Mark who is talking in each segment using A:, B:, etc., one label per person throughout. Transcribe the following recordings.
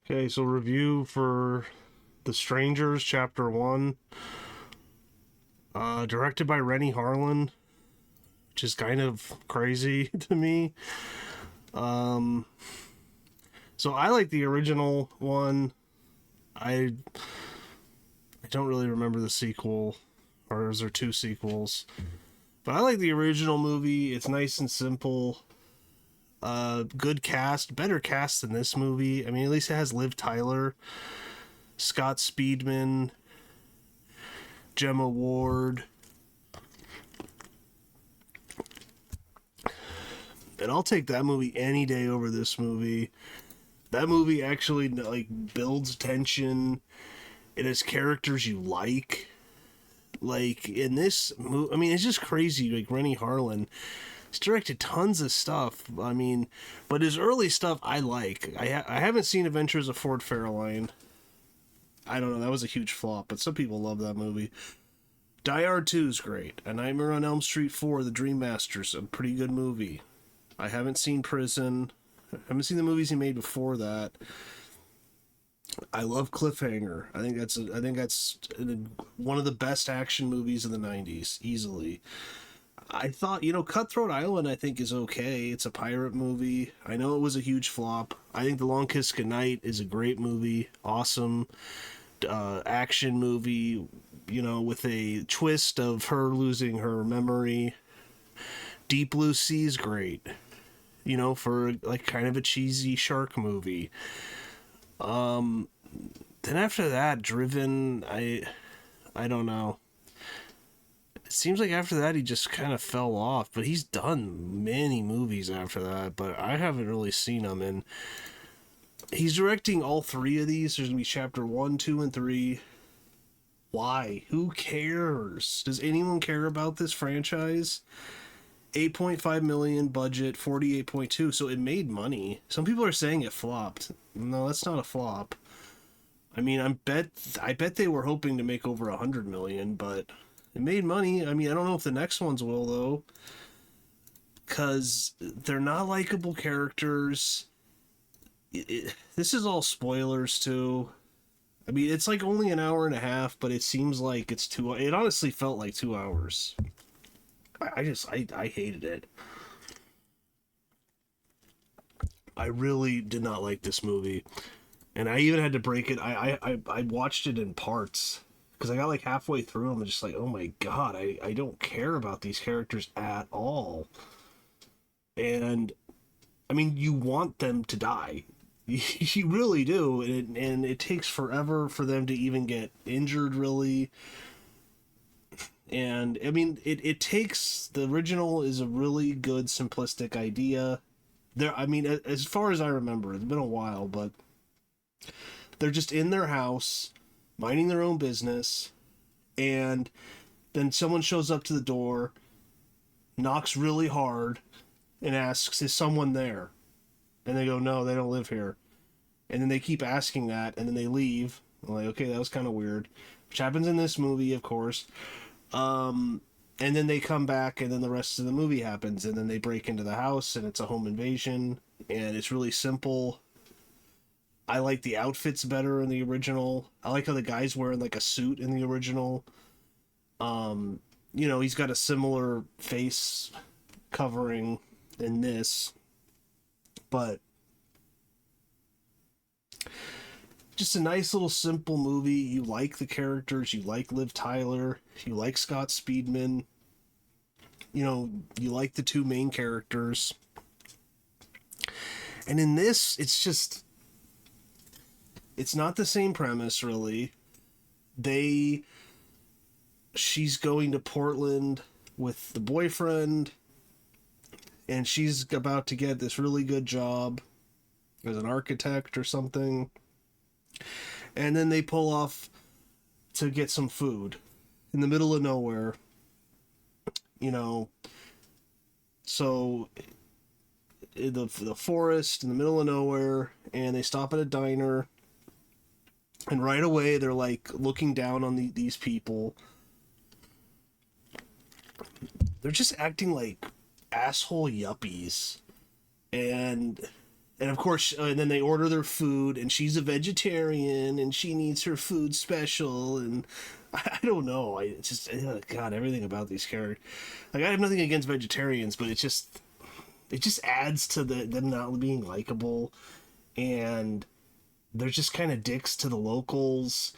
A: Okay, so review for The Strangers, Chapter 1. Directed by Rennie Harlan, which is kind of crazy to me. Um, so I like the original one. I don't really remember the sequel, or is there two sequels? But I like the original movie. It's nice and simple. Good cast, better cast than this movie. I mean, at least it has Liv Tyler, Scott Speedman, Gemma Ward, and I'll take that movie any day over this movie. That movie actually like builds tension. It has characters you like. Like in this movie, I mean, it's just crazy. Like Rennie Harlan, he's directed tons of stuff. I mean, but his early stuff I like. I haven't seen Adventures of Ford Fairlane. I don't know. That was a huge flop, but some people love that movie. Die Hard 2 is great. A Nightmare on Elm Street 4, The Dream Master's a pretty good movie. I haven't seen Prison. I haven't seen the movies he made before that. I love Cliffhanger. I think that's one of the best action movies of the '90s, easily. I thought, Cutthroat Island I think is okay. It's a pirate movie. I know it was a huge flop. I think The Long Kiss Goodnight is a great movie. Awesome action movie, with a twist of her losing her memory. Deep Blue Sea is great, for like kind of a cheesy shark movie. Then after that, Driven, I don't know. It seems like after that he just kind of fell off, but he's done many movies after that, but I haven't really seen him. And he's directing all three of these. There's gonna be chapter 1, 2, and 3. Why? Who cares? Does anyone care about this franchise? 8.5 million budget, 48.2, so it made money. Some people are saying it flopped. No, that's not a flop. I mean, I bet they were hoping to make over 100 million, but it made money. I mean, I don't know if the next ones will though, cuz they're not likable characters. This is all spoilers too. I mean, it's like only an hour and a half, but it seems like it's 2. It honestly felt like 2 hours. I hated it. I really did not like this movie, and I even had to break it. I watched it in parts because I got like halfway through. I'm just like, oh my god, I don't care about these characters at all. And I mean, you want them to die. You really do, and it takes forever for them to even get injured, really. And I mean, it takes the original is a really good simplistic idea. There, I mean, as far as I remember, it's been a while, but they're just in their house, minding their own business, and then someone shows up to the door, knocks really hard, and asks, "Is someone there?" And they go, "No, they don't live here." And then they keep asking that, and then they leave. I'm like, okay, that was kind of weird, which happens in this movie, of course. And then they come back, and then the rest of the movie happens, and then they break into the house, and it's a home invasion, and it's really simple. I like the outfits better in the original. I like how the guy's wearing like a suit in the original. He's got a similar face covering in this, but just a nice little simple movie. You like the characters, you like Liv Tyler, you like Scott Speedman, you like the two main characters. And in this, it's not the same premise really. They She's going to Portland with the boyfriend, and she's about to get this really good job as an architect or something. And then they pull off to get some food in the middle of nowhere, you know. So in the forest in the middle of nowhere, and they stop at a diner, and right away they're like looking down on these people. They're just acting like asshole yuppies, and And of course, and then they order their food, and she's a vegetarian, and she needs her food special, and I don't know. I just God, everything about these characters. Like I have nothing against vegetarians, but it just adds to them not being likable, and they're just kind of dicks to the locals.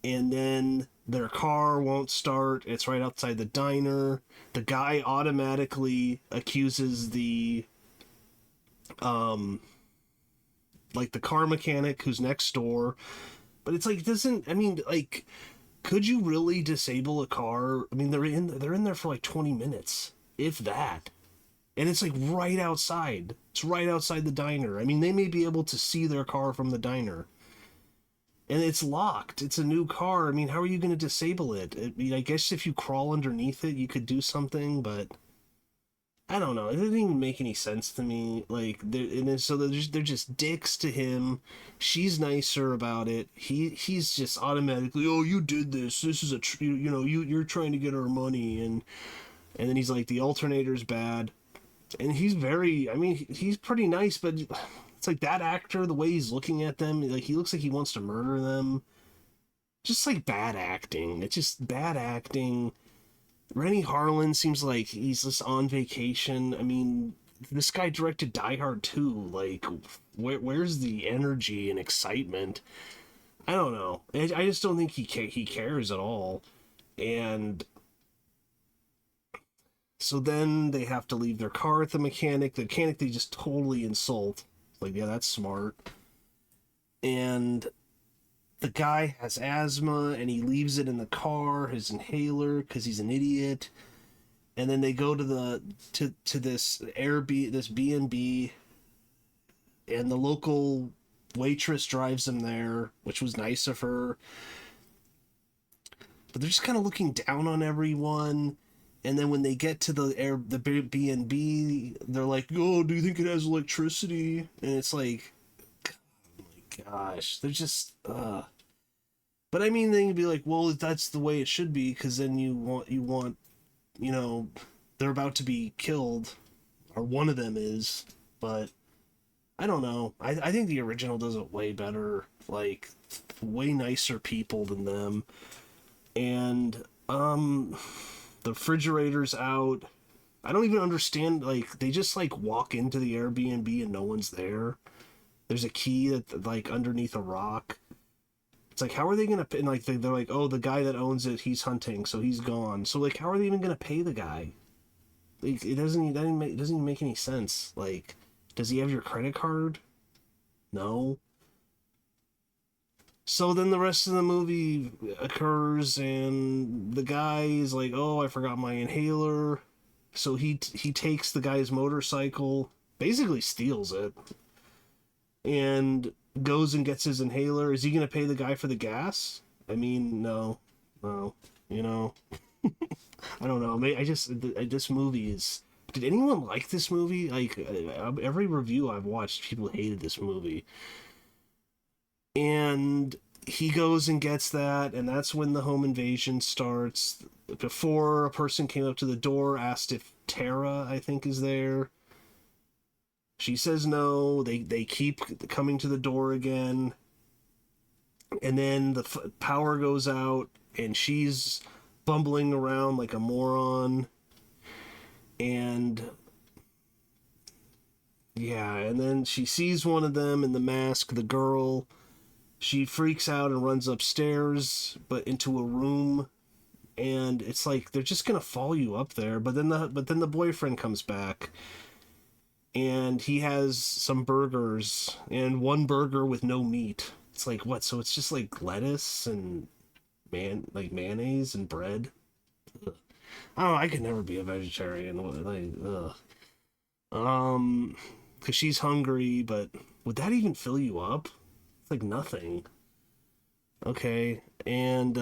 A: And then their car won't start. It's right outside the diner. The guy automatically accuses the um like the car mechanic who's next door. But it's like doesn't I mean like could you really disable a car? I mean they're in there for like 20 minutes, if that. And it's like right outside. It's right outside the diner. I mean they may be able to see their car from the diner. And it's locked. It's a new car. I mean, how are you going to disable it? I mean, I guess if you crawl underneath it, you could do something, but I don't know. It didn't even make any sense to me. Like, they're just dicks to him. She's nicer about it. He's just automatically, oh, you did this. This is you're trying to get our money, and then he's like, the alternator's bad, and he's very. I mean, he's pretty nice, but it's like that actor, the way he's looking at them, like he looks like he wants to murder them. Just like bad acting. It's just bad acting. Rennie Harlan seems like he's just on vacation. I mean, this guy directed Die Hard 2. Like, where's the energy and excitement? I don't know. I just don't think he cares at all. And so then they have to leave their car at the mechanic. The mechanic they just totally insult. Like, yeah, that's smart. And the guy has asthma and he leaves it in the car, his inhaler, because he's an idiot. And then they go to this this B&B, and the local waitress drives them there, which was nice of her. But they're just kind of looking down on everyone. And then when they get to the B&B, they're like, "Oh, do you think it has electricity?" And it's like, oh my gosh, they're just. But I mean, they can be like, "Well, that's the way it should be," because then you want, they're about to be killed, or one of them is. But I don't know. I think the original does it way better. Like, way nicer people than them, and the refrigerator's out. I don't even understand. Like, they just like walk into the Airbnb and no one's there. There's a key that like underneath a rock. It's like, how are they gonna? And like they're like, oh, the guy that owns it, he's hunting, so he's gone. So like, how are they even gonna pay the guy? Like, it doesn't even make any sense. Like, does he have your credit card? No. So then the rest of the movie occurs, and the guy is like, "Oh, I forgot my inhaler." So he takes the guy's motorcycle, basically steals it, and goes and gets his inhaler. Is he gonna pay the guy for the gas? I mean, no, no, you know. I don't know. This movie is. Did anyone like this movie? Like every review I've watched, people hated this movie. And he goes and gets that, and that's when the home invasion starts. Before, a person came up to the door, asked if Tara, I think, is there. She says no. They keep coming to the door again. And then the power goes out, and she's bumbling around like a moron. And yeah, and then she sees one of them in the mask, the girl. She freaks out and runs upstairs, but into a room, and it's like they're just gonna follow you up there. But then the boyfriend comes back, and he has some burgers and one burger with no meat. It's like, what? So it's just like lettuce and mayonnaise and bread. Ugh. I don't know. I could never be a vegetarian. Like, because she's hungry, but would that even fill you up? It's like nothing. Okay, and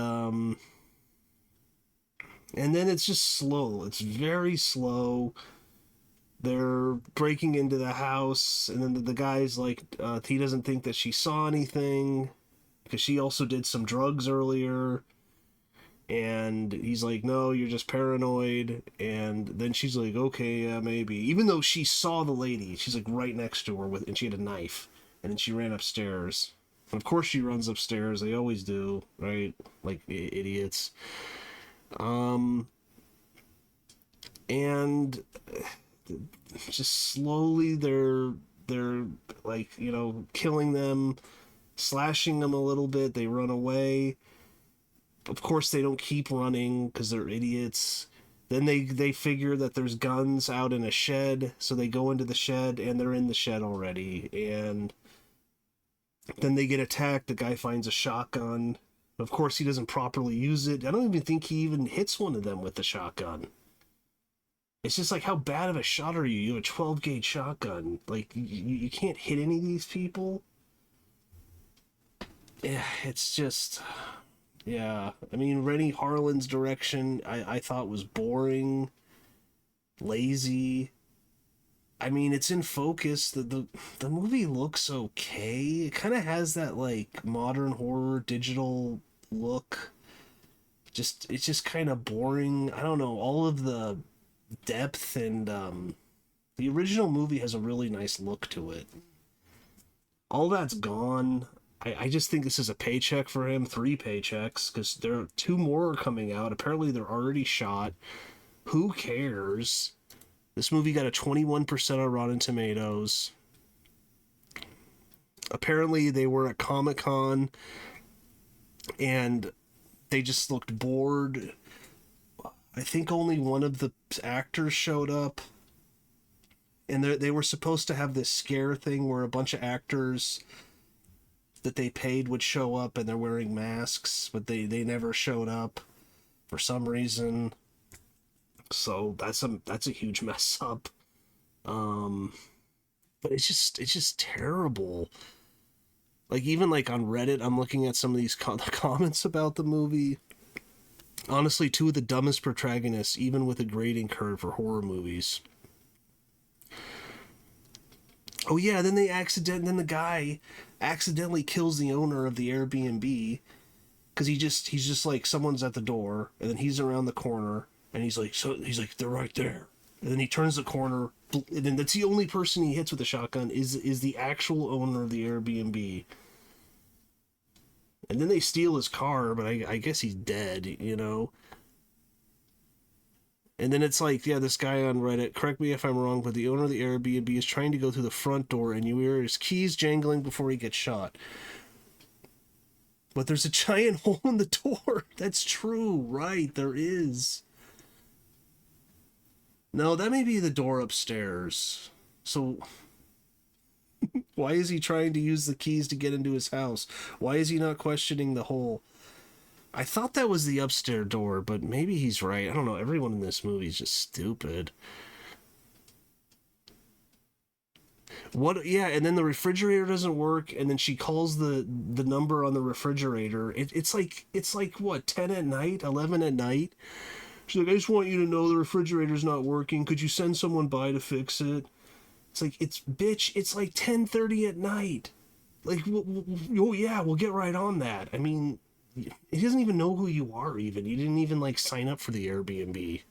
A: then it's just slow. It's very slow. They're breaking into the house, and then the guy's like, he doesn't think that she saw anything because she also did some drugs earlier. And he's like, no, you're just paranoid. And then she's like, okay, yeah, maybe. Even though she saw the lady, she's like right next to her and she had a knife. And then she ran upstairs. And of course she runs upstairs. They always do, right? Like idiots. Um, and just slowly they're like, killing them, slashing them a little bit. They run away. Of course they don't keep running because they're idiots. Then they figure that there's guns out in a shed, so they go into the shed and they're in the shed already. And then they get attacked. The guy finds a shotgun. Of course he doesn't properly use it. I don't even think he even hits one of them with the shotgun. It's just like, how bad of a shot are you? You have a 12 gauge shotgun. Like, you can't hit any of these people. Yeah, it's just, yeah. I mean, Rennie Harlan's direction, I thought was boring, lazy. I mean, it's in focus. The movie looks okay. It kind of has that like modern horror digital look. It's just kind of boring. I don't know. All of the depth and the original movie has a really nice look to it. All that's gone. I just think this is a paycheck for him, 3 paychecks, because there are 2 more are coming out. Apparently they're already shot. Who cares? This movie got a 21% on Rotten Tomatoes. Apparently they were at Comic-Con and they just looked bored. I think only one of the actors showed up. And they were supposed to have this scare thing where a bunch of actors that they paid would show up and they're wearing masks, but they never showed up for some reason. So that's a huge mess up. But it's just terrible. Like, even like on Reddit, I'm looking at some of these comments about the movie. Honestly, 2 of the dumbest protagonists, even with a grading curve for horror movies. Oh yeah, then then the guy accidentally kills the owner of the Airbnb because he's just like, someone's at the door and then he's around the corner and he's like, they're right there. And then he turns the corner and then that's the only person he hits with the shotgun is the actual owner of the Airbnb. And then they steal his car, but I guess he's dead. And then it's like, yeah, this guy on Reddit, correct me if I'm wrong, but the owner of the Airbnb is trying to go through the front door and you hear his keys jangling before he gets shot. But there's a giant hole in the door. That's true, right? There is. No, that may be the door upstairs. So why is he trying to use the keys to get into his house? Why is he not questioning the hole? I thought that was the upstairs door, but maybe he's right. I don't know. Everyone in this movie is just stupid. What? Yeah, and then the refrigerator doesn't work, and then she calls the number on the refrigerator. It's like what, 10 at night, 11 at night. She's like, I just want you to know the refrigerator's not working. Could you send someone by to fix it? It's like, bitch. It's like 10:30 at night. Like, oh yeah, we'll get right on that. I mean, he doesn't even know who you are, even. You didn't even, like, sign up for the Airbnb.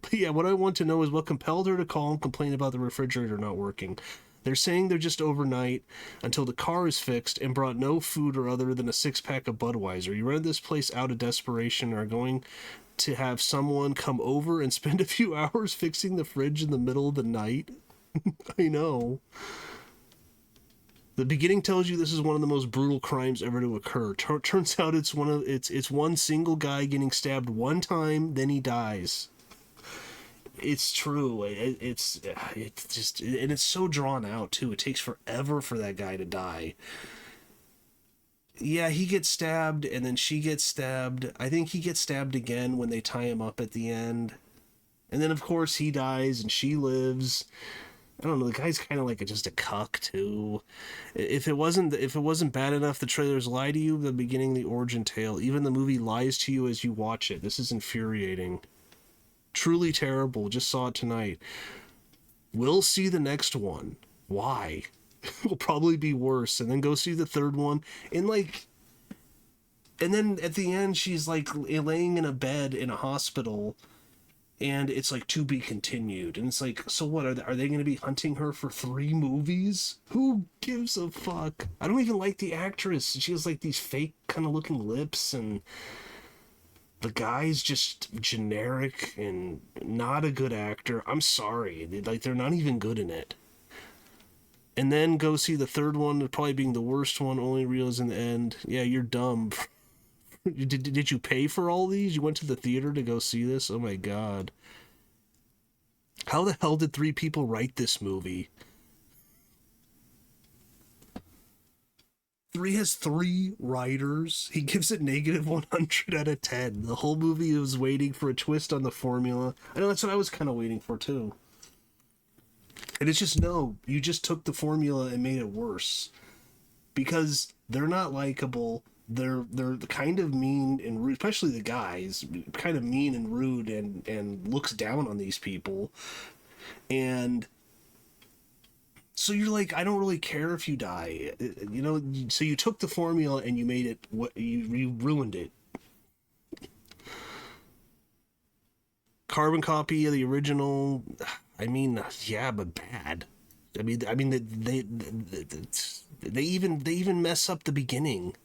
A: But yeah, what I want to know is what compelled her to call and complain about the refrigerator not working. They're saying they're just overnight until the car is fixed and brought no food or other than a 6-pack of Budweiser. You rented this place out of desperation and are going to have someone come over and spend a few hours fixing the fridge in the middle of the night? I know. The beginning tells you this is one of the most brutal crimes ever to occur. Turns out it's one single guy getting stabbed one time, then he dies. It's true. It's just, and it's so drawn out too. It takes forever for that guy to die. Yeah, he gets stabbed, and then she gets stabbed. I think he gets stabbed again when they tie him up at the end. And then, of course, he dies, and she lives. I don't know, the guy's kind of like just a cuck, too. If it wasn't bad enough, the trailers lie to you, the beginning, the origin tale. Even the movie lies to you as you watch it. This is infuriating. Truly terrible. Just saw it tonight. We'll see the next one. Why? Will probably be worse. And then go see the third one. And, like, And then at the end, she's like laying in a bed in a hospital, and it's like to be continued. And it's like, so what? Are they going to be hunting her for 3 movies? Who gives a fuck? I don't even like the actress. She has like these fake kind of looking lips, and the guy's just generic and not a good actor. I'm sorry. They're not even good in it. And then go see the third one, probably being the worst one, only reels in the end. Yeah, you're dumb. Did you pay for all these? You went to the theater to go see this? Oh my god. How the hell did 3 people write this movie? 3 has 3 writers. He gives it negative 100 out of 10. The whole movie was waiting for a twist on the formula. I know that's what I was kind of waiting for too. And it's just, no, you just took the formula and made it worse. Because they're not likable. They're kind of mean and rude, especially the guys, kind of mean and rude, and looks down on these people. And so you're like, I don't really care if you die, you know. So you took the formula and you made it what you ruined it. Carbon copy of the original. I mean, yeah, but bad. I mean, they even mess up the beginning.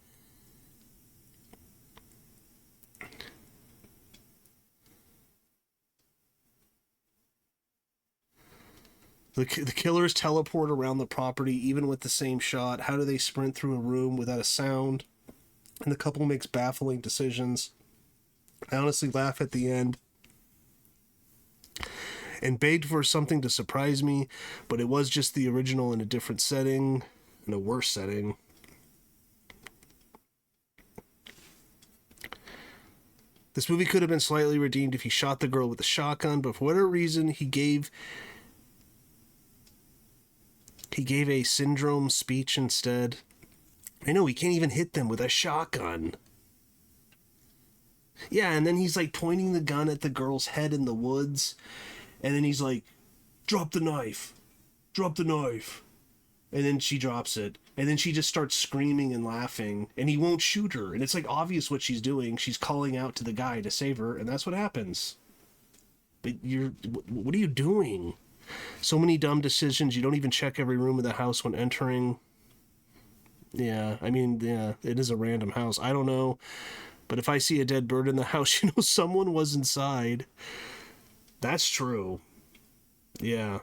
A: The killers teleport around the property even with the same shot. How do they sprint through a room without a sound? And the couple makes baffling decisions. I honestly laugh at the end and begged for something to surprise me, but it was just the original in a different setting, in a worse setting. This movie could have been slightly redeemed if he shot the girl with a shotgun, but for whatever reason, he gave a syndrome speech instead. I know, he can't even hit them with a shotgun. Yeah, and then he's like pointing the gun at the girl's head in the woods, and then he's like, drop the knife. Drop the knife. And then she drops it. And then she just starts screaming and laughing, and he won't shoot her. And it's like obvious what she's doing. She's calling out to the guy to save her, and that's what happens. But what are you doing? So many dumb decisions. You don't even check every room of the house when entering. Yeah, I mean, yeah, it is a random house. I don't know. But if I see a dead bird in the house, you know someone was inside. That's true. Yeah.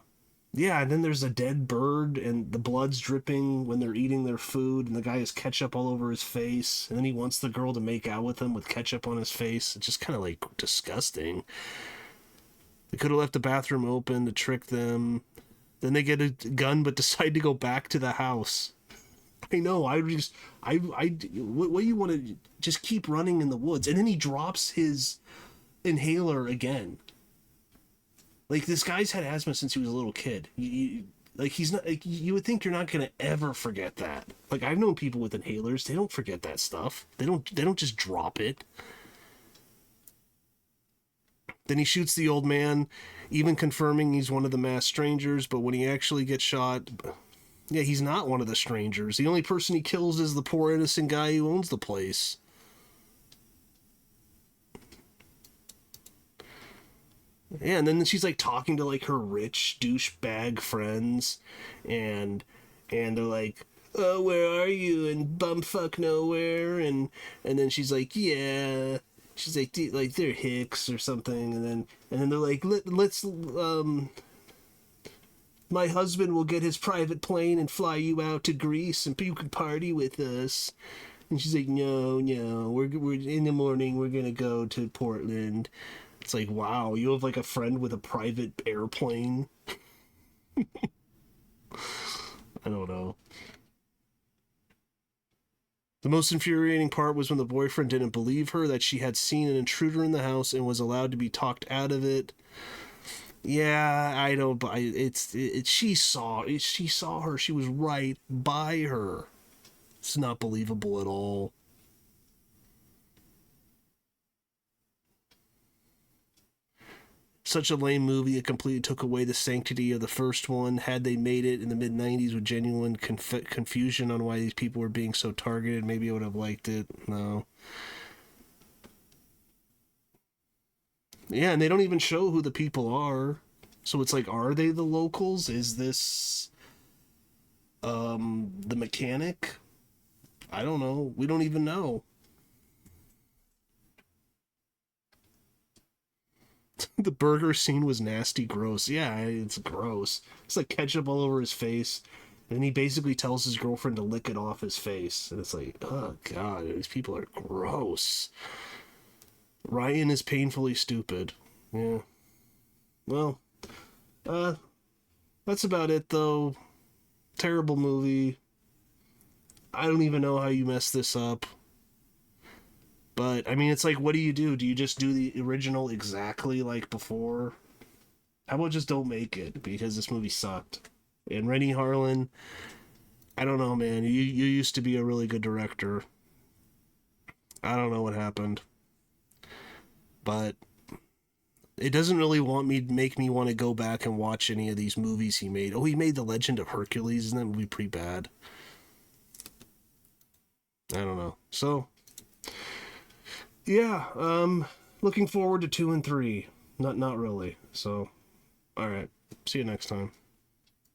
A: Yeah, and then there's a dead bird, and the blood's dripping when they're eating their food, and the guy has ketchup all over his face, and then he wants the girl to make out with him with ketchup on his face. It's just kind of, like, disgusting. They could have left the bathroom open to trick them. Then they get a gun but decide to go back to the house. I know, what do you want to just keep running in the woods? And then he drops his inhaler again. Like, this guy's had asthma since he was a little kid. Like, he's not, like, you would think you're not going to ever forget that. Like, I've known people with inhalers, they don't forget that stuff. They don't just drop it. Then he shoots the old man, even confirming he's one of the masked strangers, but when he actually gets shot, yeah, he's not one of the strangers. The only person he kills is the poor innocent guy who owns the place. Yeah, and then she's like talking to like her rich douchebag friends, and they're like, "Oh, where are you?" and bumfuck nowhere, and then she's like, "Yeah." She's like they're hicks or something, and then they're like, let's my husband will get his private plane and fly you out to Greece, and you can party with us. And she's like, no, we're in the morning, we're gonna go to Portland. It's like, wow, you have like a friend with a private airplane. I don't know. The most infuriating part was when the boyfriend didn't believe her that she had seen an intruder in the house and was allowed to be talked out of it. Yeah, I don't buy it. She saw her. She was right by her. It's not believable at all. Such a lame movie. It completely took away the sanctity of the first one. Had they made it in the mid 90s with genuine confusion on why these people were being so targeted, maybe I would have liked it. No. Yeah, and they don't even show who the people are. So it's like, are they the locals? Is this the mechanic? I don't know. We don't even know. The burger scene was nasty, gross. Yeah, it's gross. It's like ketchup all over his face. And he basically tells his girlfriend to lick it off his face. And it's like, oh god, these people are gross. Ryan is painfully stupid. Yeah. Well, uh, that's about it though. Terrible movie. I don't even know how you mess this up. But I mean, it's like, what do you do? Do you just do the original exactly like before? How about just don't make it because this movie sucked? And Rennie Harlan, I don't know, man. You used to be a really good director. I don't know what happened, but it doesn't really want me make me want to go back and watch any of these movies he made. Oh, he made The Legend of Hercules, and that movie pretty bad. I don't know. So yeah, looking forward to 2 and 3. Not really. So, all right. See you next time.